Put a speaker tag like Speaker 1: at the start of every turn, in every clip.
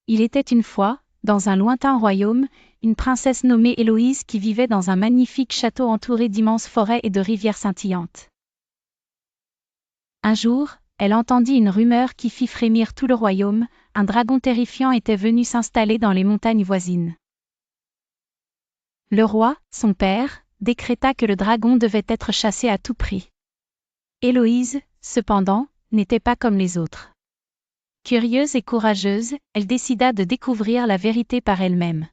Speaker 1: Il était une fois, dans un lointain royaume, une princesse nommée Héloïse qui vivait dans un magnifique château entouré d'immenses forêts et de rivières scintillantes. Un jour, elle entendit une rumeur qui fit frémir tout le royaume, un dragon terrifiant était venu s'installer dans les montagnes voisines. Le roi, son père, décréta que le dragon devait être chassé à tout prix. Héloïse, cependant, n'était pas comme les autres. Curieuse et courageuse, elle décida de découvrir la vérité par elle-même.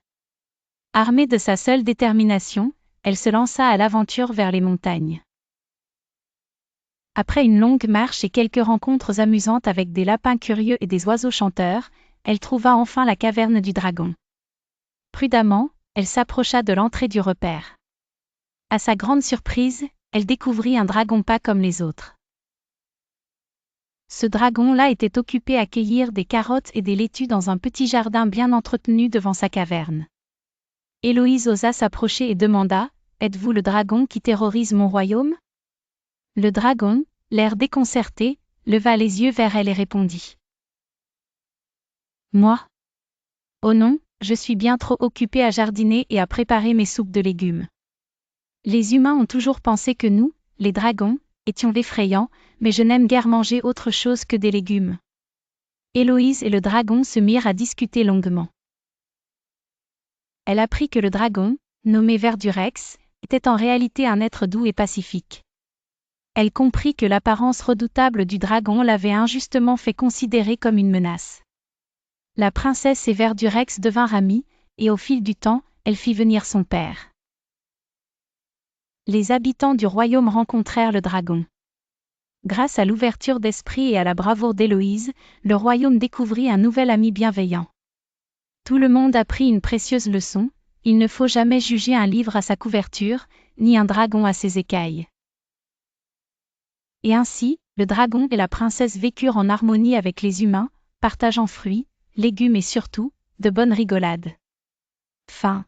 Speaker 1: Armée de sa seule détermination, elle se lança à l'aventure vers les montagnes. Après une longue marche et quelques rencontres amusantes avec des lapins curieux et des oiseaux chanteurs, elle trouva enfin la caverne du dragon. Prudemment, elle s'approcha de l'entrée du repaire. À sa grande surprise, elle découvrit un dragon pas comme les autres. Ce dragon-là était occupé à cueillir des carottes et des laitues dans un petit jardin bien entretenu devant sa caverne. Héloïse osa s'approcher et demanda : « Êtes-vous le dragon qui terrorise mon royaume ?» Le dragon, l'air déconcerté, leva les yeux vers elle et répondit : « Moi ? Oh non, je suis bien trop occupé à jardiner et à préparer mes soupes de légumes. Les humains ont toujours pensé que nous, les dragons, étions effrayants, mais je n'aime guère manger autre chose que des légumes. » Héloïse et le dragon se mirent à discuter longuement. Elle apprit que le dragon, nommé Verdurex, était en réalité un être doux et pacifique. Elle comprit que l'apparence redoutable du dragon l'avait injustement fait considérer comme une menace. La princesse et Verdurex devinrent amies, et au fil du temps, elle fit venir son père. Les habitants du royaume rencontrèrent le dragon. Grâce à l'ouverture d'esprit et à la bravoure d'Héloïse, le royaume découvrit un nouvel ami bienveillant. Tout le monde apprit une précieuse leçon : il ne faut jamais juger un livre à sa couverture, ni un dragon à ses écailles. Et ainsi, le dragon et la princesse vécurent en harmonie avec les humains, partageant fruits, légumes et surtout, de bonnes rigolades. Fin.